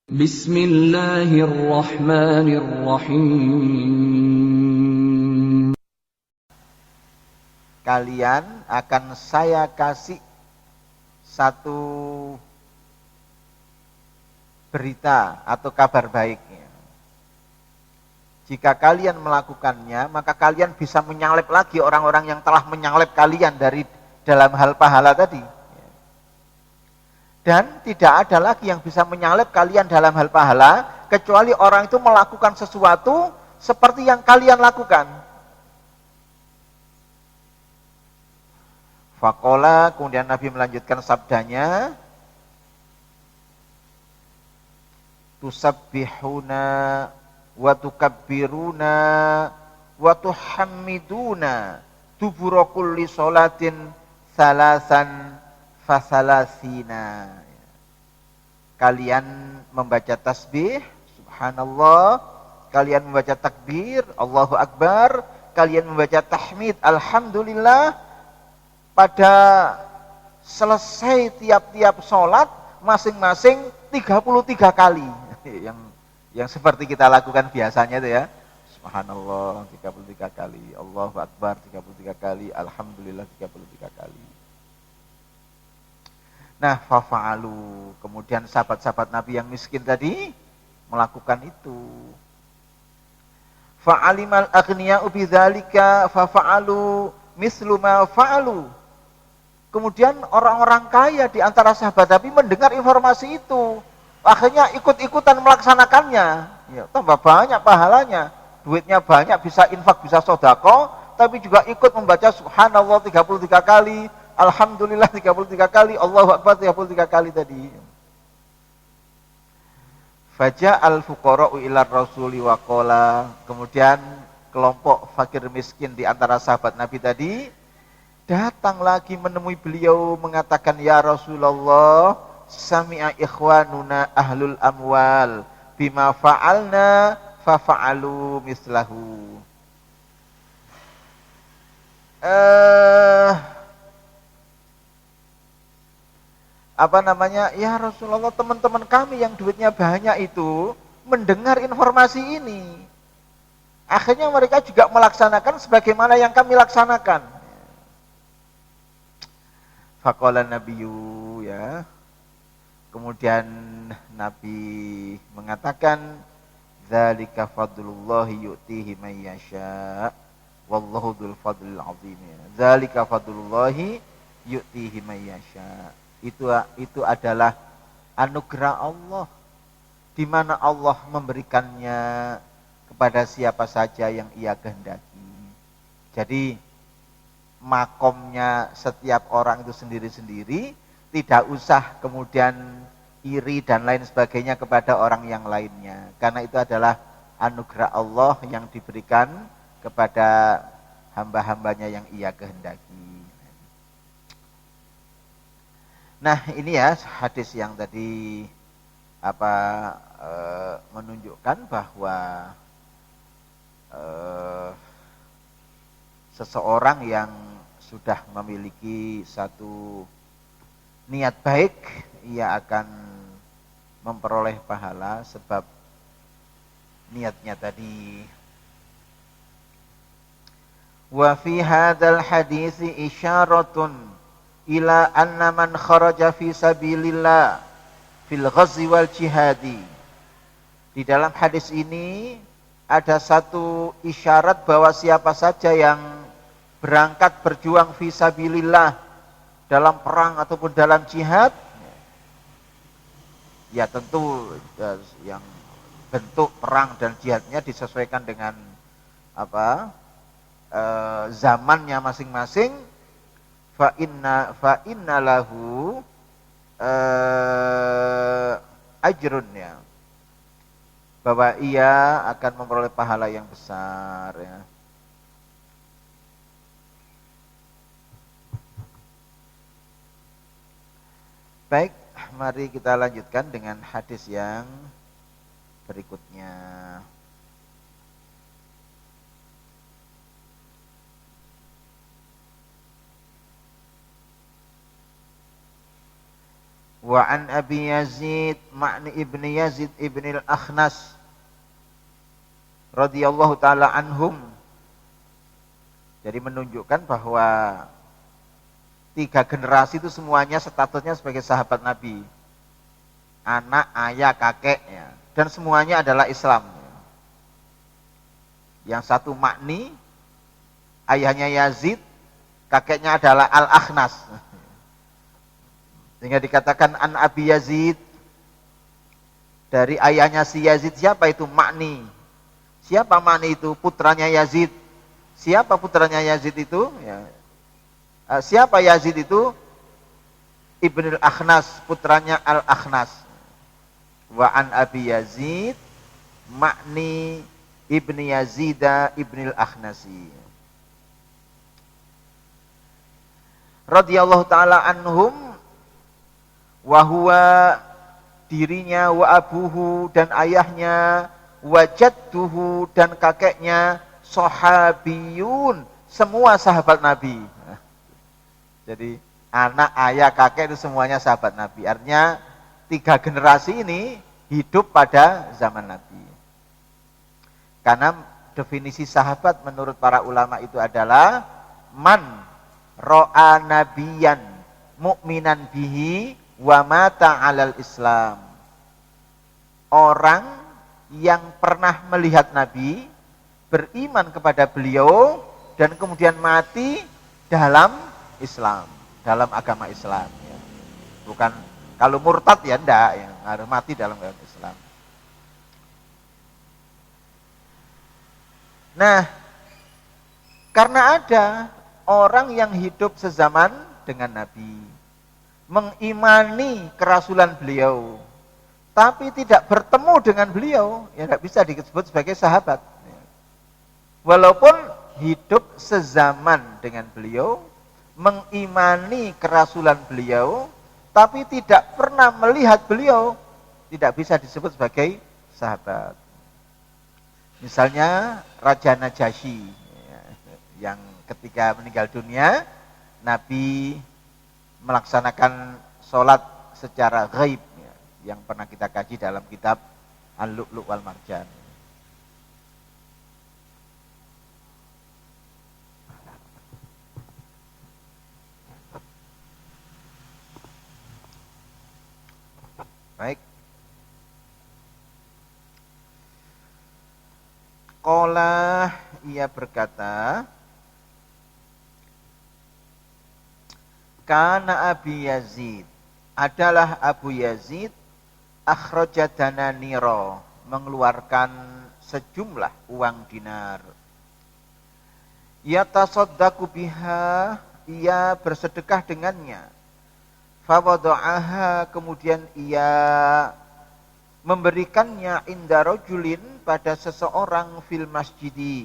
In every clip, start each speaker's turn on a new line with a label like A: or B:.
A: Bismillahirrahmanirrahim.
B: Kalian akan saya kasih satu berita atau kabar baik. Jika kalian melakukannya, maka kalian bisa menyalip lagi orang-orang yang telah menyalip kalian dari dalam hal pahala tadi. Dan tidak ada lagi yang bisa menyalip kalian dalam hal pahala, kecuali orang itu melakukan sesuatu seperti yang kalian lakukan. Faqala, kemudian Nabi melanjutkan sabdanya, tusabbihuna wa tukabbiruna wa tuhammiduna dubura kulli sholatin salasan fasalasina. Kalian membaca tasbih, subhanallah, kalian membaca takbir, Allahu Akbar, kalian membaca tahmid, alhamdulillah, pada selesai tiap-tiap sholat masing-masing 33 kali. Yang seperti kita lakukan biasanya itu ya. Subhanallah 33 kali, Allahu Akbar 33 kali, alhamdulillah 33 kali. Nah, fafa'alu. Kemudian sahabat-sahabat Nabi yang miskin tadi melakukan itu. Fa'alimal aghniya'u bidzalika fafa'alu mislu ma fa'alu. Kemudian orang-orang kaya di antara sahabat Nabi mendengar informasi itu, akhirnya ikut-ikutan melaksanakannya. Ya, tambah banyak pahalanya, duitnya banyak, bisa infak, bisa sodako, tapi juga ikut membaca subhanallah 33 kali, alhamdulillah 33 kali, Allahu Akbar 33 kali tadi. Faja'al fuqara'u ila rasuli wa qala. Kemudian kelompok fakir miskin di antara sahabat Nabi tadi datang lagi menemui beliau mengatakan, ya Rasulullah, sami'a ikhwanuna ahlul amwal bima fa'alna fafa'alu mislahu. Ya Rasulullah, teman-teman kami yang duitnya banyak itu mendengar informasi ini, akhirnya mereka juga melaksanakan sebagaimana yang kami laksanakan. Faqala nabiyyu, ya. Kemudian Nabi mengatakan, dzalika fadlullahi yu'tihi may yasha wallahu dzul fadlil azim. Dzalika fadlullahi yu'tihi may yasha. Itu adalah anugerah Allah, di mana Allah memberikannya kepada siapa saja yang Ia kehendaki. Jadi makomnya setiap orang itu sendiri-sendiri, tidak usah kemudian iri dan lain sebagainya kepada orang yang lainnya, karena itu adalah anugerah Allah yang diberikan kepada hamba-hambanya yang Ia kehendaki. Nah, ini ya hadis yang tadi menunjukkan bahwa seseorang yang sudah memiliki satu niat baik, ia akan memperoleh pahala sebab niatnya tadi. Wa fi hadzal hadisi isyaratun ila anna man kharaja fi sabilillah fil ghazwi wal jihadi. Di dalam hadis ini ada satu isyarat bahwa siapa saja yang berangkat berjuang fi sabilillah dalam perang ataupun dalam jihad, ya tentu yang bentuk perang dan jihadnya disesuaikan dengan zamannya masing-masing. Fa inna lahu ajrun, ya, bahwa ia akan memperoleh pahala yang besar, ya. Baik, mari kita lanjutkan dengan hadis yang berikutnya. Wa an Abi Yazid Ma'ni ibni Yazid ibni al-Akhnas radhiyallahu taala anhum. Jadi menunjukkan bahwa 3 generasi itu semuanya statusnya sebagai sahabat Nabi. Anak, ayah, kakeknya, dan semuanya adalah Islam. Yang satu Ma'ni, ayahnya Yazid, kakeknya adalah Al-Akhnas. Sehingga dikatakan an Abi Yazid, dari ayahnya si Yazid. Siapa itu? Ma'ni. Siapa Ma'ni itu? Putranya Yazid. Siapa putranya Yazid itu? Ya. Siapa Yazid itu? Ibnul Akhnas, putranya Al-Akhnas. Wa an Abi Yazid Ma'ni ibni Yazida ibnil Akhnasi radhiyallahu taala anhum, wa huwa, dirinya, wa abuhu, dan ayahnya, wa jadduhu, dan kakeknya, sahabiyun, semua sahabat Nabi. Jadi anak, ayah, kakek itu semuanya sahabat Nabi. Artinya 3 generasi ini hidup pada zaman Nabi. Karena definisi sahabat menurut para ulama itu adalah man ro'a nabiyan mu'minan bihi wa mata 'alal Islam. Orang yang pernah melihat Nabi, beriman kepada beliau, dan kemudian mati dalam Islam, dalam agama Islam. Ya. Bukan kalau murtad ya enggak, ya, harus mati dalam agama Islam. Nah, karena ada orang yang hidup sezaman dengan Nabi, mengimani kerasulan beliau, tapi tidak bertemu dengan beliau, ya tidak bisa disebut sebagai sahabat. Walaupun hidup sezaman dengan beliau, mengimani kerasulan beliau, tapi tidak pernah melihat beliau, tidak bisa disebut sebagai sahabat. Misalnya Raja Najasyi, yang ketika meninggal dunia, Nabi melaksanakan sholat secara ghaib, yang pernah kita kaji dalam kitab Al-Lu'lu' wal Marjan. Baik. Qala, ia berkata, kana Abi Yazid, adalah Abu Yazid, akhraja dananiro, mengeluarkan sejumlah uang dinar. Yatasaddaqu biha, ia bersedekah dengannya. Fawada'aha, kemudian ia memberikannya inda rajulin, pada seseorang fil masjidi,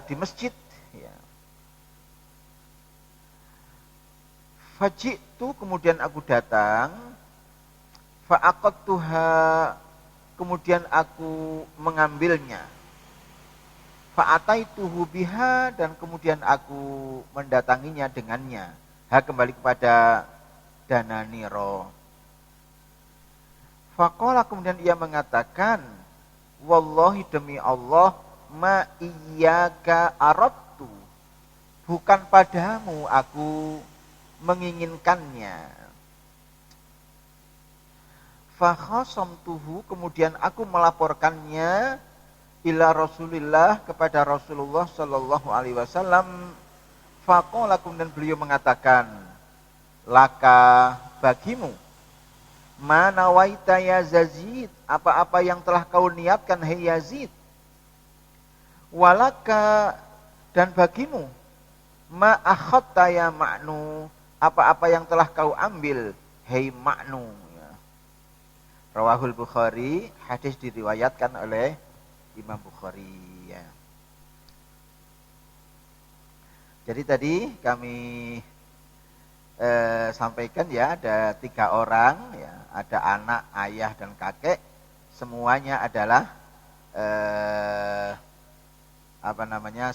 B: di masjid. Ya. Faji'tu, kemudian aku datang. Fa'aqadtuha, kemudian aku mengambilnya. Fa'ataituhu biha, dan kemudian aku mendatanginya dengannya. Kembali kepada dananiro. Faqala, kemudian ia mengatakan, wallahi, demi Allah, ma iyyaka aradtu, bukan padamu aku menginginkannya. Fa khasamtuhu, kemudian aku melaporkannya ila Rasulillah, kepada Rasulullah sallallahu alaihi wasallam. Faqala, kemudian beliau mengatakan, laka, bagimu, mana waita ya Yazid, apa-apa yang telah kau niatkan hai Yazid. Walaka, dan bagimu, ma akhadta ya Ma'nu, apa-apa yang telah kau ambil hai Ma'nu. Ya. Rawahul Bukhari, hadis diriwayatkan oleh Imam Bukhari. Ya. Jadi tadi kami sampaikan ya, ada 3 orang, ya, ada anak, ayah, dan kakek, semuanya adalah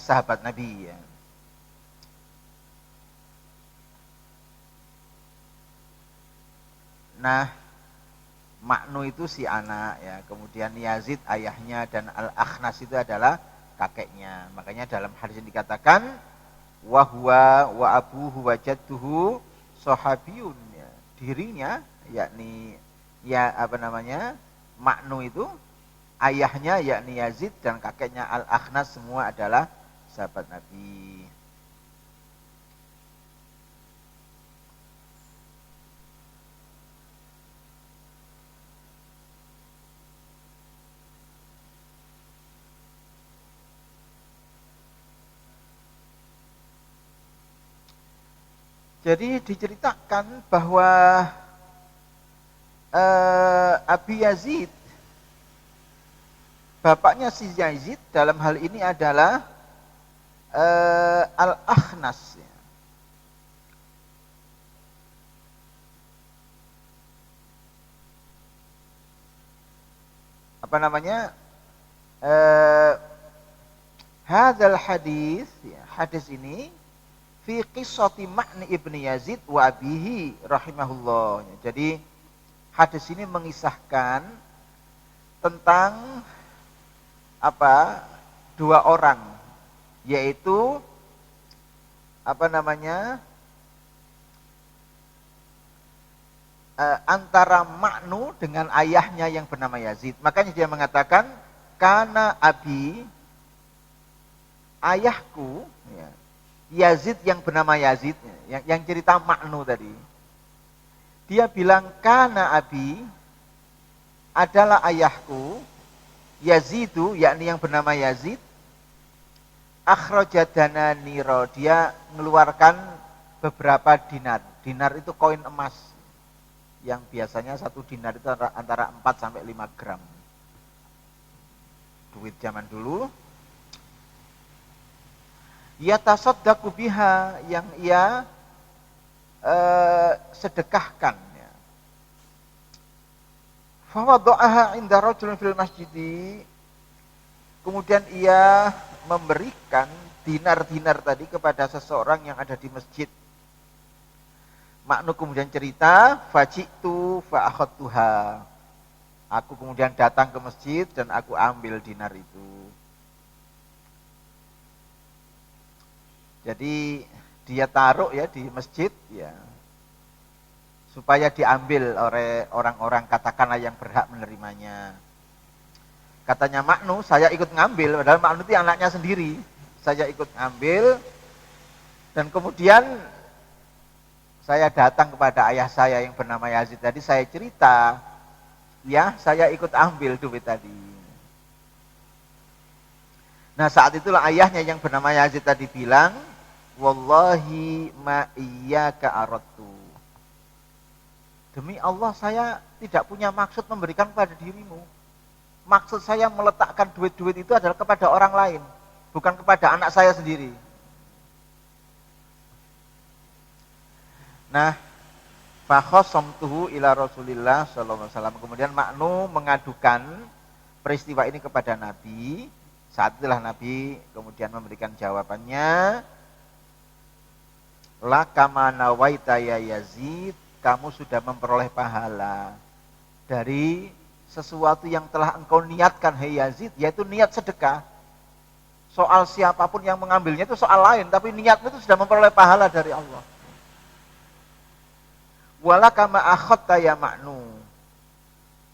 B: sahabat Nabi. Ya. Nah, Ma'nu itu si anak ya, kemudian Yazid ayahnya dan Al-Akhnas itu adalah kakeknya. Makanya dalam hadis ini dikatakan wa huwa wa abuhu wa jadduhu sahabiyun ya. Dirinya yakni ya Ma'nu itu ayahnya yakni Yazid dan kakeknya Al-Akhnas semua adalah sahabat Nabi. Jadi diceritakan bahwa Abi Yazid, bapaknya si Yazid dalam hal ini adalah Al-Akhnas. Apa namanya? Hadzal hadis, ya, hadis ini fi qissati Ma'ni ibni Yazid wa abihi rahimahullah. Jadi hadis ini mengisahkan tentang dua orang, yaitu antara Ma'nu dengan ayahnya yang bernama Yazid. Makanya dia mengatakan kana abi, ayahku ya, Yazid yang bernama Yazid, yang cerita Ma'nu tadi. Dia bilang kana abi, adalah ayahku, Yazidu, yakni yang bernama Yazid, akhraja dananiro, dia mengeluarkan beberapa dinar. Dinar itu koin emas, yang biasanya satu dinar itu antara 4 sampai 5 gram. Duit zaman dulu. Yatasaddaqu biha, yang ia sedekahkan ya. Fa wada'aha 'inda rajulin fil masjid. Kemudian ia memberikan dinar-dinar tadi kepada seseorang yang ada di masjid. Ma'nu kemudian cerita, faji'tu fa akhadtuha. Aku kemudian datang ke masjid dan aku ambil dinar itu. Jadi dia taruh ya di masjid ya, supaya diambil oleh orang-orang katakanlah yang berhak menerimanya. Katanya Ma'nu, saya ikut ngambil, padahal Ma'nu itu anaknya sendiri. Saya ikut ngambil dan kemudian saya datang kepada ayah saya yang bernama Yazid tadi, saya cerita, ya saya ikut ambil duit tadi. Nah saat itulah ayahnya yang bernama Yazid tadi bilang, wallahi ma iyyaka aradtu. Demi Allah saya tidak punya maksud memberikan kepada dirimu. Maksud saya meletakkan duit-duit itu adalah kepada orang lain, bukan kepada anak saya sendiri. Nah, fa khasamtuhu ila Rasulillah sallallahu alaihi wasallam. Kemudian Ma'nu mengadukan peristiwa ini kepada Nabi. Saat itulah Nabi kemudian memberikan jawabannya, la kama nawaita ya Yazid, kamu sudah memperoleh pahala dari sesuatu yang telah engkau niatkan hai Yazid, yaitu niat sedekah. Soal siapapun yang mengambilnya itu soal lain, tapi niatnya itu sudah memperoleh pahala dari Allah. Wala kama akhadta ya Ma'nu.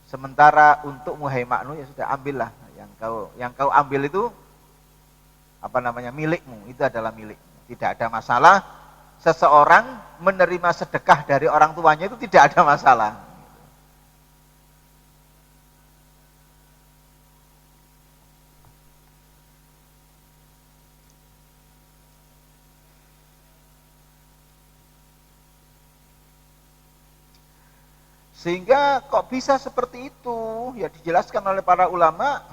B: Sementara untuk hai Ma'nu ya sudah ambillah. Yang kau ambil itu milikmu, itu adalah milikmu. Tidak ada masalah seseorang menerima sedekah dari orang tuanya, itu tidak ada masalah. Sehingga kok bisa seperti itu? Ya dijelaskan oleh para ulama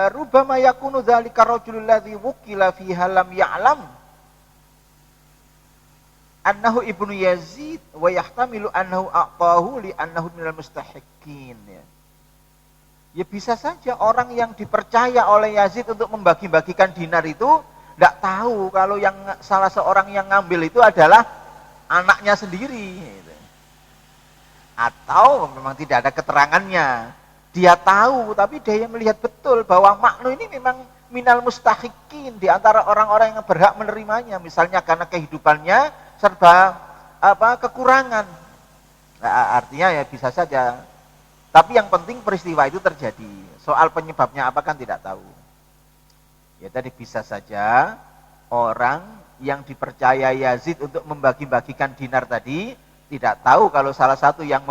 B: rubama yakunu dzalika rajulul ladzi wukila fiha lam ya'lam annahu ibnu Yazid wa yahtamilu annahu a'tahu li annahu minal mustahiqqin ya. Ya bisa saja orang yang dipercaya oleh Yazid untuk membagi-bagikan dinar itu tidak tahu kalau yang salah seorang yang ngambil itu adalah anaknya sendiri. Gitu. Atau memang tidak ada keterangannya. Dia tahu, tapi dia melihat betul bahwa Ma'nu ini memang minal mustahikin di antara orang-orang yang berhak menerimanya. Misalnya karena kehidupannya serba kekurangan. Nah, artinya ya bisa saja. Tapi yang penting peristiwa itu terjadi. Soal penyebabnya apa kan tidak tahu. Ya tadi bisa saja orang yang dipercaya Yazid untuk membagi-bagikan dinar tadi tidak tahu kalau salah satu yang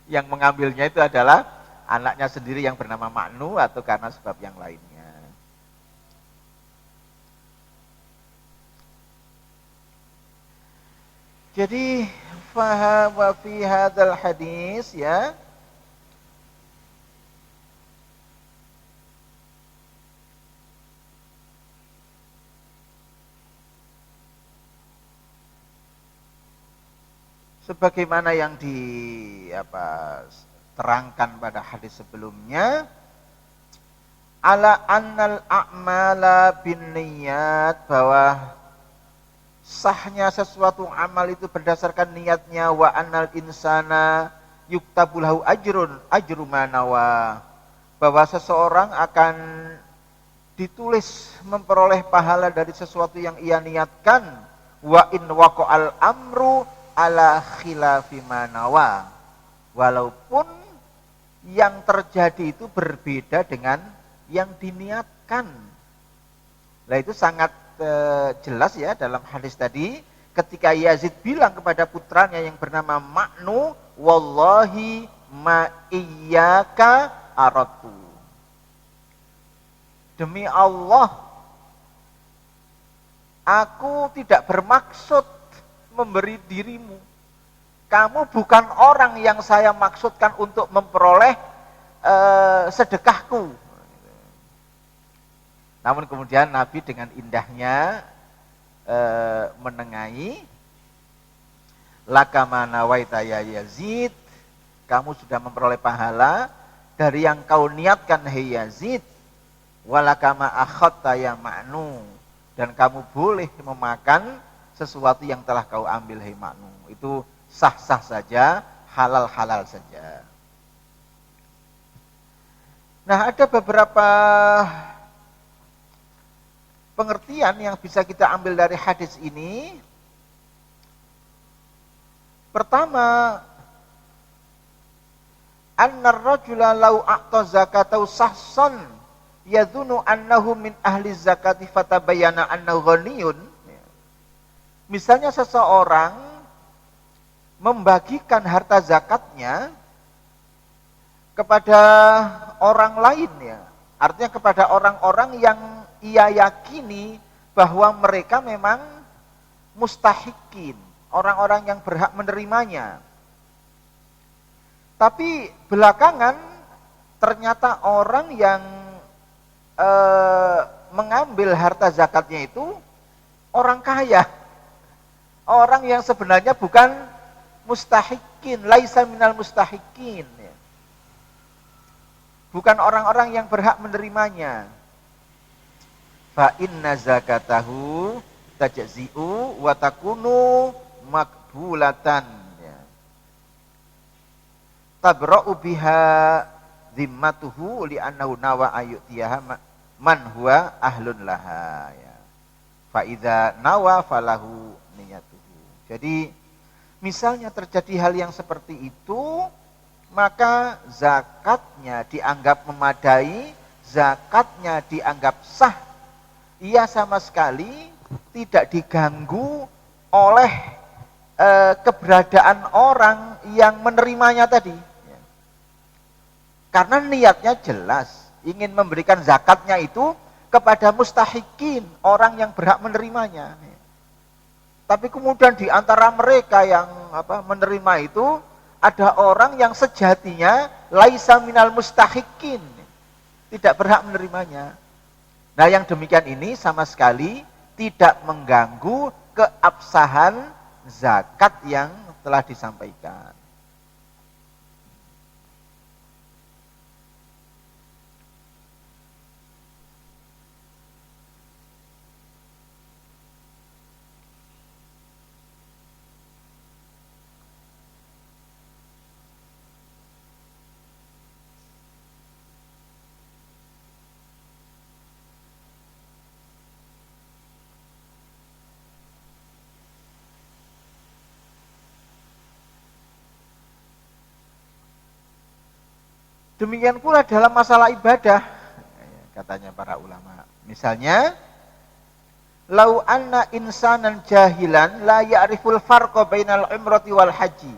B: yang mengambilnya itu adalah anaknya sendiri yang bernama Ma'nu atau karena sebab yang lainnya. Jadi faham wa fi hadzal hadis ya. Sebagaimana yang terangkan pada hadis sebelumnya, ala annal a'mala bin niyat, bahwa sahnya sesuatu amal itu berdasarkan niatnya, wa annal insana yuktabu lahu ajru manawa, bahwa seseorang akan ditulis memperoleh pahala dari sesuatu yang ia niatkan, wa in waqa'al amru ala khilafi manawa, walaupun yang terjadi itu berbeda dengan yang diniatkan. Nah itu sangat jelas ya dalam hadis tadi ketika Yazid bilang kepada putranya yang bernama Ma'nu, wallahi ma iyyaka aratu, demi Allah aku tidak bermaksud memberi dirimu. Kamu bukan orang yang saya maksudkan untuk memperoleh sedekahku. Namun kemudian Nabi dengan indahnya menengahi, lakama nawaita ya Yazid, kamu sudah memperoleh pahala dari yang kau niatkan hai Yazid, walakama akhadta ya Ma'nu, dan kamu boleh memakan sesuatu yang telah kau ambil hai Ma'nu. Itu sah-sah saja, halal-halal saja. Nah, ada beberapa pengertian yang bisa kita ambil dari hadis ini. Pertama, annar rajula law a'ta zakatau sahsan yadhunnu annahu min ahli zakati fatabayyana annahu ghaniyun. Misalnya seseorang membagikan harta zakatnya kepada orang lain ya. Artinya kepada orang-orang yang ia yakini bahwa mereka memang mustahikin, orang-orang yang berhak menerimanya. Tapi belakangan ternyata orang yang mengambil harta zakatnya itu orang kaya. Orang yang sebenarnya bukan mustahikin, laisa minal mustahikin. Bukan orang-orang yang berhak menerimanya. Fa inna zakatahu tajzi'u wa takunu makbulatan. Tabra'u biha zimmatuhu li'annahu nawa ayyutiyaha man huwa ahlun laha. Fa idza nawa falahu niyatuhu. Jadi misalnya terjadi hal yang seperti itu, maka zakatnya dianggap memadai, zakatnya dianggap sah. Ia sama sekali tidak diganggu oleh keberadaan orang yang menerimanya tadi. Karena niatnya jelas, ingin memberikan zakatnya itu kepada mustahikin, orang yang berhak menerimanya. Tapi kemudian di antara mereka yang menerima itu ada orang yang sejatinya laisa minal mustahikin, tidak berhak menerimanya. Nah, yang demikian ini sama sekali tidak mengganggu keabsahan zakat yang telah disampaikan. Demikian pula dalam masalah ibadah, katanya para ulama. Misalnya, lau anna insanan jahilan la ya'riful farqa bainal umrati wal haji.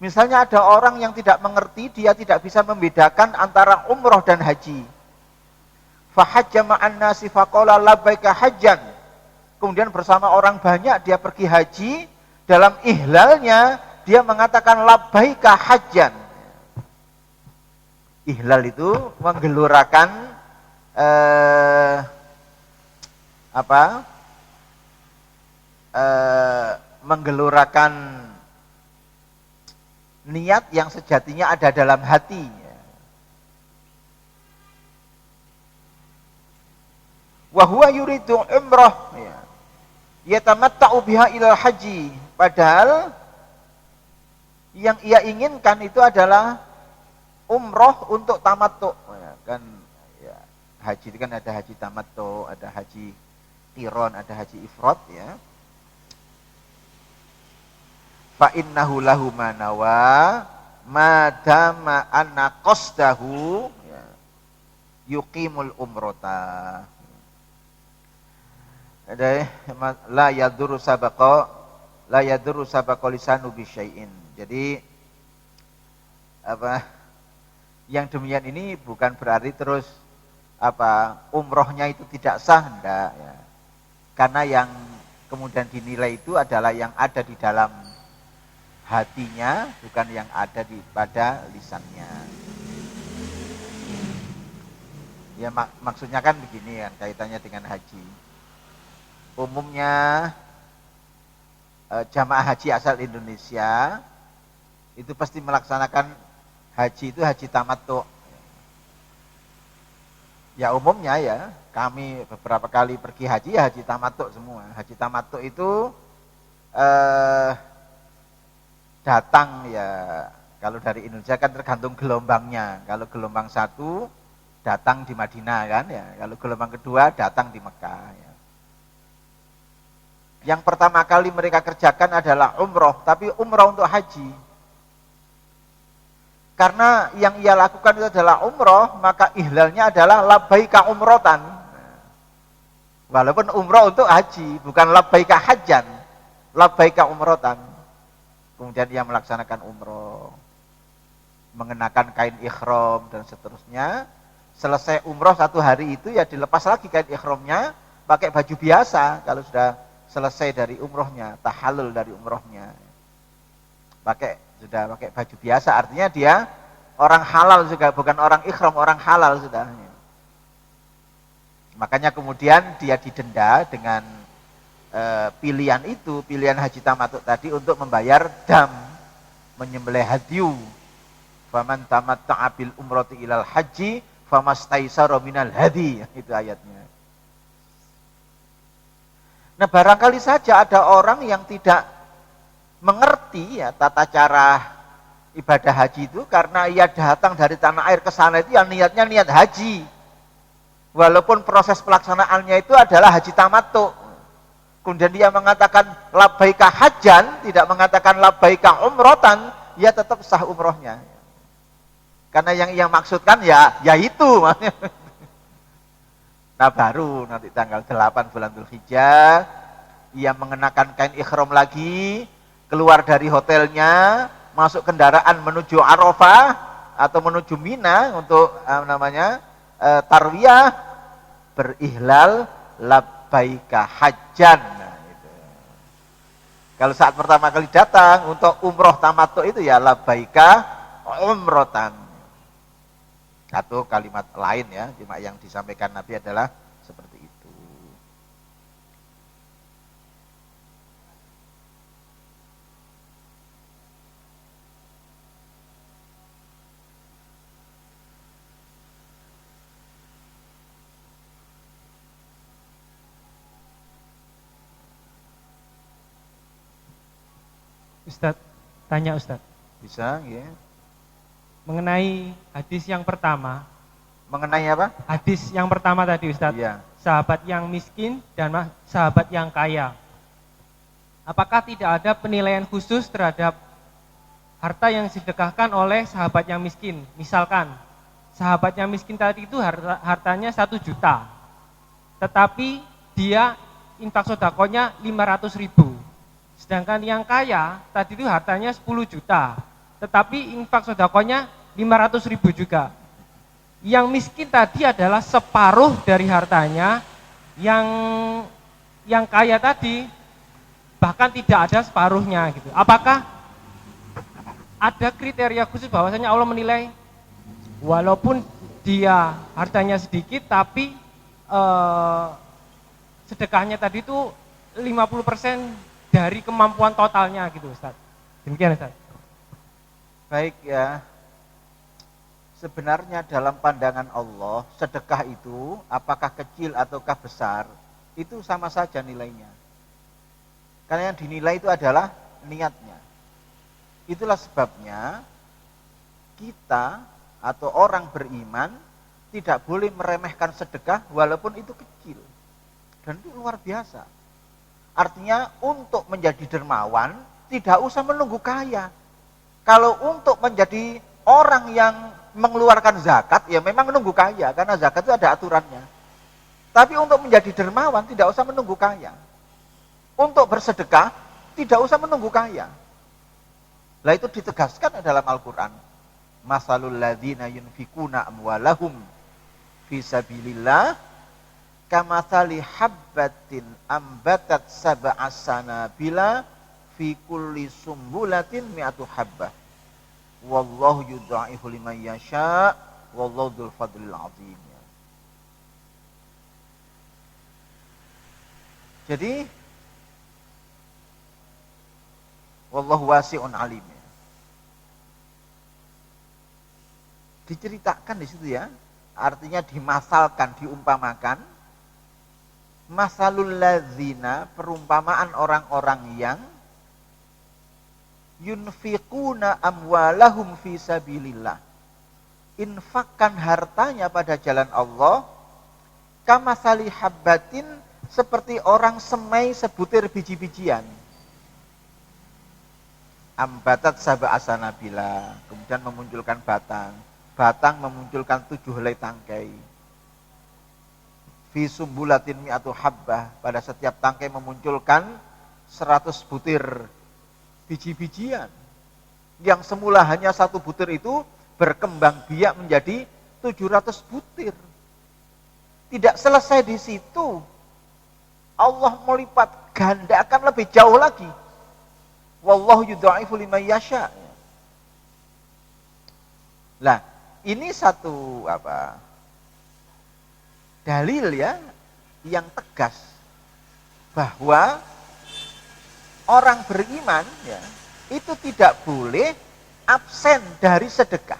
B: Misalnya ada orang yang tidak mengerti, dia tidak bisa membedakan antara umroh dan haji. Fahajja ma'an nasi faqala labbaika hajjan. Kemudian bersama orang banyak dia pergi haji, dalam ihlalnya dia mengatakan labbaika hajjan. Ihlal itu menggelurakan menggelurakan niat yang sejatinya ada dalam hati. Wa huwa yuridu umrah, yatamatta'u biha ilal haji. Padahal yang ia inginkan itu adalah umroh untuk tamattu, kan ya, haji itu kan ada haji tamattu, ada haji qiron, ada haji ifrad ya. Fa innahu lahu manawa madama anna qasdahu ya, yuqimul umrata. Ada la yadurru sabaqa lisanu bi syai'in. Jadi yang demikian ini bukan berarti terus umrohnya itu tidak sah, enggak ya. Karena yang kemudian dinilai itu adalah yang ada di dalam hatinya, bukan yang ada pada lisannya. Ya maksudnya kan begini kan kaitannya dengan haji. Umumnya jamaah haji asal Indonesia itu pasti melaksanakan haji itu haji tamattu. Ya umumnya ya, kami beberapa kali pergi haji ya haji tamattu semua. Haji tamattu itu datang ya, kalau dari Indonesia kan tergantung gelombangnya. Kalau gelombang 1 datang di Madinah kan ya, kalau gelombang kedua datang di Mekah ya. Yang pertama kali mereka kerjakan adalah umroh, tapi umroh untuk haji. Karena yang ia lakukan itu adalah umroh, maka ihlalnya adalah labbaika umrotan. Walaupun umroh untuk haji, bukan labbaika hajjan, labbaika umrotan. Kemudian ia melaksanakan umroh, mengenakan kain ikhram dan seterusnya. Selesai umroh 1 hari itu ya dilepas lagi kain ikhramnya, pakai baju biasa. Kalau sudah selesai dari umrohnya, tahallul dari umrohnya, sudah pakai baju biasa, artinya dia orang halal juga, bukan orang ikhram, orang halal sudah. Makanya kemudian dia didenda dengan pilihan haji tamattu tadi untuk membayar dam, menyembelih hadyu. Faman tamatta'a bil umrati ilal haji famastaisara minal hadi, itu ayatnya. Nah, barangkali saja ada orang yang tidak mengerti ya tata cara ibadah haji itu, karena ia datang dari tanah air ke sana itu yang niatnya niat haji. Walaupun proses pelaksanaannya itu adalah haji tamattu. Kemudian dia mengatakan labbaika hajjan, tidak mengatakan labbaika umrotan, ya tetap sah umrohnya. Karena yang ia maksudkan ya itu. Nah baru nanti tanggal 8 bulan Dzulhijjah ia mengenakan kain ikhram lagi, keluar dari hotelnya, masuk kendaraan menuju Arafah atau menuju Mina untuk tarwiyah, berihlal labbaika hajjan. Nah, gitu. Kalau saat pertama kali datang untuk umroh tamattu itu ya labbaika umrotan. Atau kalimat lain ya, cuma yang disampaikan Nabi adalah seperti itu.
A: Ustadz, tanya Ustadz.
B: Bisa ya.
A: Mengenai hadis yang pertama.
B: Mengenai apa?
A: Hadis yang pertama tadi Ustadz.
B: Iya.
A: Sahabat yang miskin dan sahabat yang kaya. Apakah tidak ada penilaian khusus terhadap harta yang disedekahkan oleh sahabat yang miskin. Misalkan sahabat yang miskin tadi itu hartanya 1 juta, tetapi dia infak sodakonya 500.000. Sedangkan yang kaya tadi itu hartanya 10 juta, tetapi infak sodakonya 500.000 juga. Yang miskin tadi adalah separuh dari hartanya, yang kaya tadi bahkan tidak ada separuhnya gitu. Apakah ada kriteria khusus bahwasanya Allah menilai walaupun dia hartanya sedikit tapi sedekahnya tadi itu 50% dari kemampuan totalnya gitu Ustaz. Demikian Ustaz.
B: Baik ya. Sebenarnya dalam pandangan Allah, sedekah itu apakah kecil ataukah besar, itu sama saja nilainya. Karena yang dinilai itu adalah niatnya. Itulah sebabnya kita atau orang beriman tidak boleh meremehkan sedekah walaupun itu kecil. Dan itu luar biasa. Artinya untuk menjadi dermawan tidak usah menunggu kaya. Kalau untuk menjadi orang yang mengeluarkan zakat, ya memang menunggu kaya, karena zakat itu ada aturannya. Tapi untuk menjadi dermawan tidak usah menunggu kaya. Untuk bersedekah tidak usah menunggu kaya. Lah itu ditegaskan dalam Al-Quran. Masalul ladzina yunfikuna amwalahum fi sabilillah kamathali habbatin ambatat sab'a sanabila fi kulli sumbulatin mi'atu habbah. Wallahu yudha'ifu liman yasha' wallahu dzul fadlil 'azim. Jadi wallahu wasi'un alim. Diceritakan di situ ya, artinya dimasalkan, diumpamakan. Masalul ladzina, perumpamaan orang-orang yang yunfiquna amwalahum fi sabilillah, infakkan hartanya pada jalan Allah, kamasali habbatin, seperti orang semai sebutir biji-bijian, ambatat sab'a sanabila, kemudian memunculkan batang memunculkan 7 helai tangkai, fi sumbulatin mi'atu habbah, pada setiap tangkai memunculkan 100 butir biji-bijian, yang semula hanya 1 butir itu berkembang biak menjadi 700 butir. Tidak selesai di situ, Allah melipat gandakan lebih jauh lagi. Wallahu yudha'ifu liman yasha. Lah, ini satu dalil ya yang tegas bahwa orang beriman ya itu tidak boleh absen dari sedekah.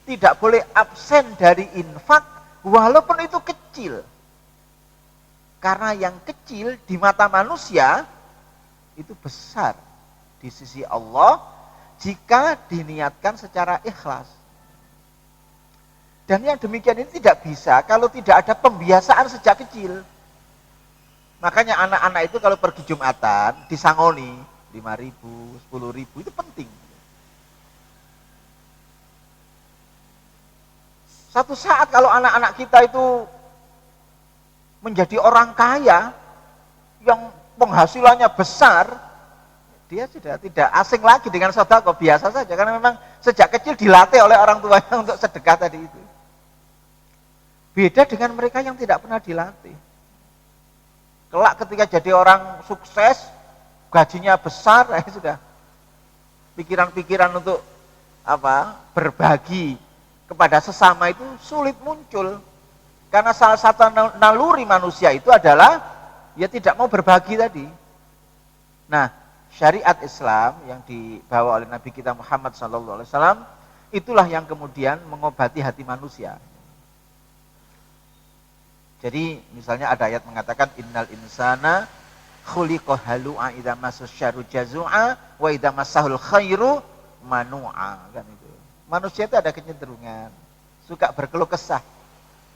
B: Tidak boleh absen dari infak walaupun itu kecil. Karena yang kecil di mata manusia itu besar di sisi Allah jika diniatkan secara ikhlas. Dan yang demikian ini tidak bisa kalau tidak ada pembiasaan sejak kecil. Makanya anak-anak itu kalau pergi Jumatan disangoni 5.000, 10.000 itu penting. Satu saat kalau anak-anak kita itu menjadi orang kaya yang penghasilannya besar, dia sudah tidak asing lagi dengan sedekah, biasa saja karena memang sejak kecil dilatih oleh orang tuanya untuk sedekah tadi itu. Beda dengan mereka yang tidak pernah dilatih. Kelak ketika jadi orang sukses, gajinya besar, sudah pikiran-pikiran untuk berbagi kepada sesama itu sulit muncul. Karena salah satu naluri manusia itu adalah ya tidak mau berbagi tadi. Nah, syariat Islam yang dibawa oleh Nabi kita Muhammad SAW itulah yang kemudian mengobati hati manusia. Jadi misalnya ada ayat mengatakan innal insana khuliqa halu'a idza massahu syarru jazu'a wa idza massahul khairu manu'a, kan itu. Manusia itu ada kecenderungan suka berkeluh kesah.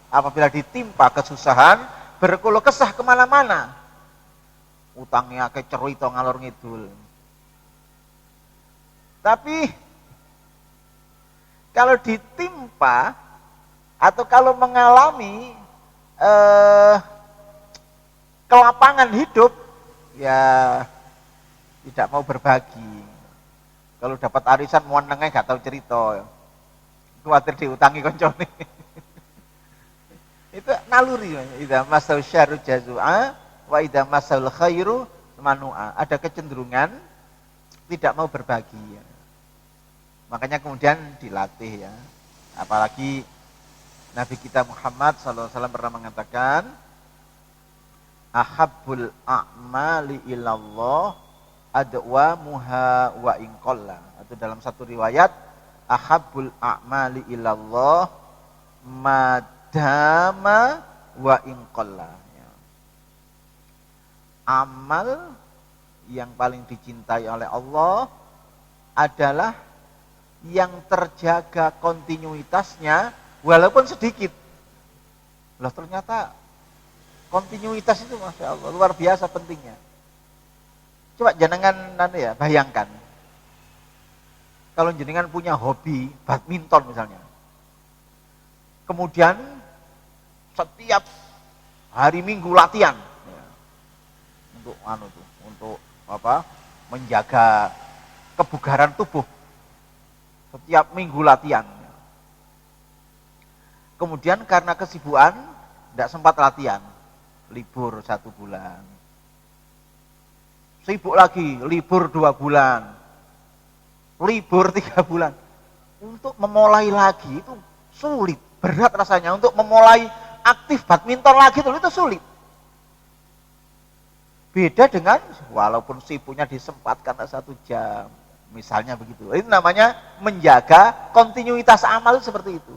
B: Apabila ditimpa kesusahan, berkeluh kesah kemana-mana. Utangnya kecerita ngalor ngidul. Tapi kalau ditimpa atau kalau mengalami kelapangan hidup, ya tidak mau berbagi. Kalau dapat arisan mau nengah gak tahu cerita, khawatir diutangi koncone. Itu naluri. Idza masal syarru jazua wa idza masal khairu manua. Ada kecenderungan tidak mau berbagi. Ya. Makanya kemudian dilatih ya. Apalagi Nabi kita Muhammad SAW pernah mengatakan, ahabbul a'mali ilallah adwamuha wa inqalla. Atau dalam satu riwayat, ahabbul a'mali ilallah madama wa inqalla. Ya. Amal yang paling dicintai oleh Allah adalah yang terjaga kontinuitasnya walaupun sedikit. Loh ternyata kontinuitas itu Masya Allah luar biasa pentingnya. Coba jenengan bayangkan. Kalau jenengan punya hobi badminton misalnya. Kemudian setiap hari Minggu latihan. Ya, untuk menjaga kebugaran tubuh. Setiap minggu latihan. Kemudian karena kesibukan tidak sempat latihan, libur 1 bulan. Sibuk lagi, libur 2 bulan, libur 3 bulan. Untuk memulai lagi itu sulit, berat rasanya. Untuk memulai aktif badminton lagi itu sulit. Beda dengan walaupun sibuknya disempatkan 1 jam. Misalnya begitu. Itu namanya menjaga kontinuitas amal seperti itu.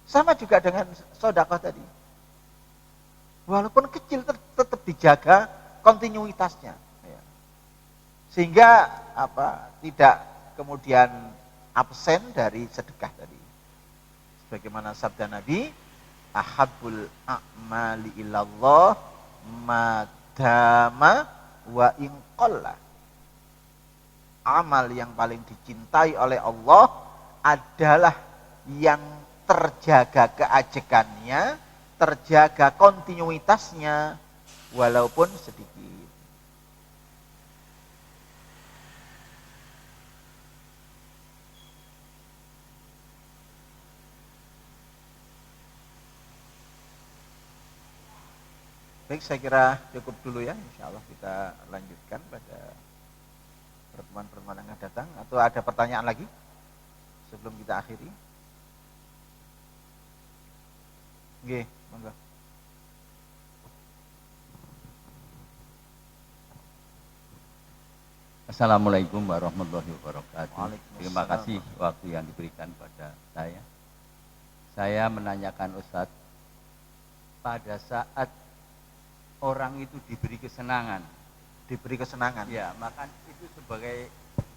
B: Sama juga dengan sedekah tadi. Walaupun kecil tetap dijaga kontinuitasnya. Sehingga tidak kemudian absen dari sedekah tadi. Sebagaimana sabda Nabi, ahabbul a'mali ilallah madama wa inqalla. Amal yang paling dicintai oleh Allah adalah yang terjaga keajekannya, terjaga kontinuitasnya walaupun sedikit. Baik, saya kira cukup dulu ya. Insya Allah kita lanjutkan pada pertemuan-pertemuan yang akan datang. Atau ada pertanyaan lagi sebelum kita akhiri? Oke, monggo.
C: Assalamualaikum warahmatullahi wabarakatuh. Terima kasih waktu yang diberikan pada saya. Saya menanyakan Ustadz, pada saat orang itu diberi kesenangan, ya, maka itu sebagai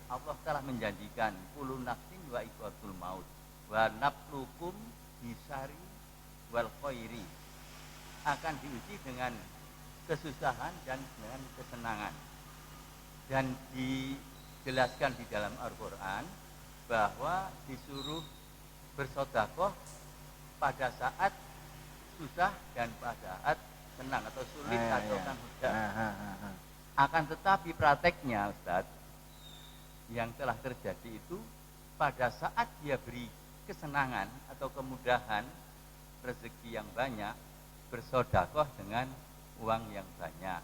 C: Allah telah menjanjikan kullu nafsin wa iqatul maut wa nablukum bisari wal khairi, akan diuji dengan kesusahan dan dengan kesenangan. Dan dijelaskan di dalam Al-Quran bahwa disuruh bersedekah pada saat susah dan pada saat senang atau sulit atau kan mudah. Akan tetapi prakteknya Ustaz, yang telah terjadi itu pada saat dia beri kesenangan atau kemudahan, rezeki yang banyak, bersedekah dengan uang yang banyak.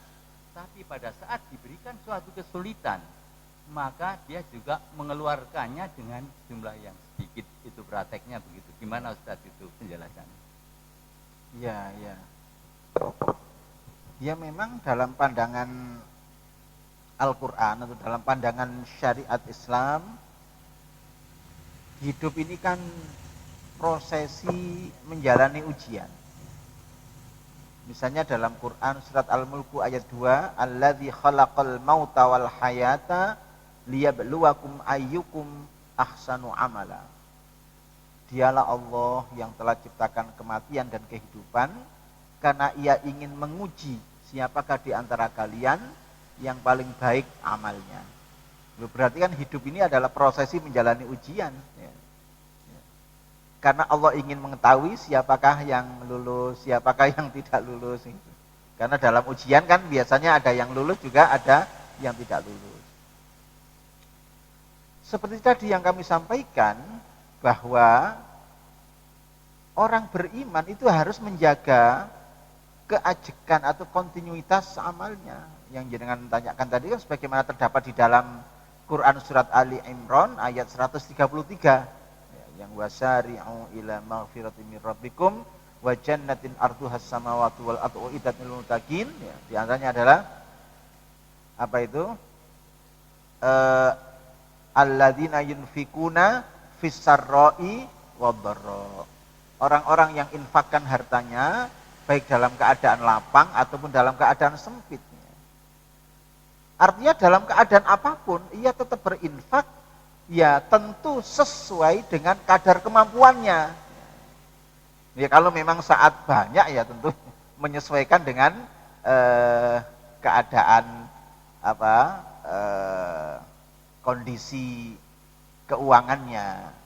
C: Tapi pada saat diberikan suatu kesulitan, maka dia juga mengeluarkannya dengan jumlah yang sedikit. Itu prakteknya begitu. Gimana Ustaz itu penjelasannya?
B: Ya. Ya memang dalam pandangan Al-Quran atau dalam pandangan syariat Islam, hidup ini kan prosesi menjalani ujian. Misalnya dalam Quran surat Al-Mulku ayat 2, alladzi khalaqal mauta wal hayata liyabluwakum ayyukum ahsanu amala. Dialah Allah yang telah ciptakan kematian dan kehidupan karena ia ingin menguji siapakah di antara kalian yang paling baik amalnya. Berarti kan hidup ini adalah prosesi menjalani ujian. Ya. Karena Allah ingin mengetahui siapakah yang lulus, siapakah yang tidak lulus. Gitu. Karena dalam ujian kan biasanya ada yang lulus juga ada yang tidak lulus. Seperti tadi yang kami sampaikan bahwa orang beriman itu harus menjaga keajekan atau kontinuitas amalnya. Yang jenengan tanyakan tadi kan sebagaimana terdapat di dalam Quran surat Ali Imran ayat 133. Yang wasari'u ila maghfirati min rabbikum wa jannatin arduhas samawati wal ardu uiddat lil muttaqin. Ya, di antaranya adalah apa itu? Alladzina yunfikuna fis sarra'i wadh-dharra. Orang-orang yang infakkan hartanya baik dalam keadaan lapang ataupun dalam keadaan sempit. Artinya dalam keadaan apapun ia tetap berinfak ya tentu sesuai dengan kadar kemampuannya. Ya kalau memang saat banyak ya tentu menyesuaikan dengan keadaan kondisi keuangannya.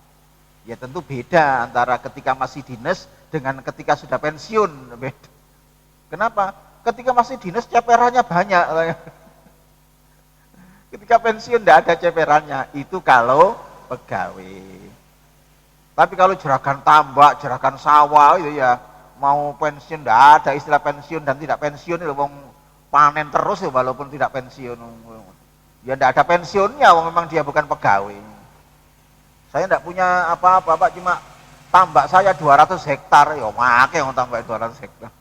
B: Ya tentu beda antara ketika masih dinas dengan ketika sudah pensiun. Beda. Kenapa? Ketika masih dinas ceperannya banyak. Ketika pensiun tidak ada ceperannya, itu kalau pegawai. Tapi kalau juragan tambak, juragan sawah itu ya mau pensiun tidak ada istilah pensiun dan tidak pensiun itu wong panen terus ya walaupun tidak pensiun. Ya tidak ada pensiunnya, wong memang dia bukan pegawai. Saya tidak punya apa-apa, Pak, cuma tambak saya 200 hektar, ya make yang tambak 200 hektar.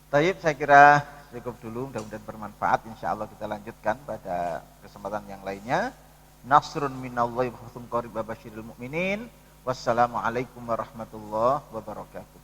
B: Taib, saya kira cukup dulu, mudah-mudahan bermanfaat. Insya Allah kita lanjutkan pada kesempatan yang lainnya. Nasrun minallahi wa fathun qarib wa basyiril mu'minin. Wassalamualaikum warahmatullahi wabarakatuh.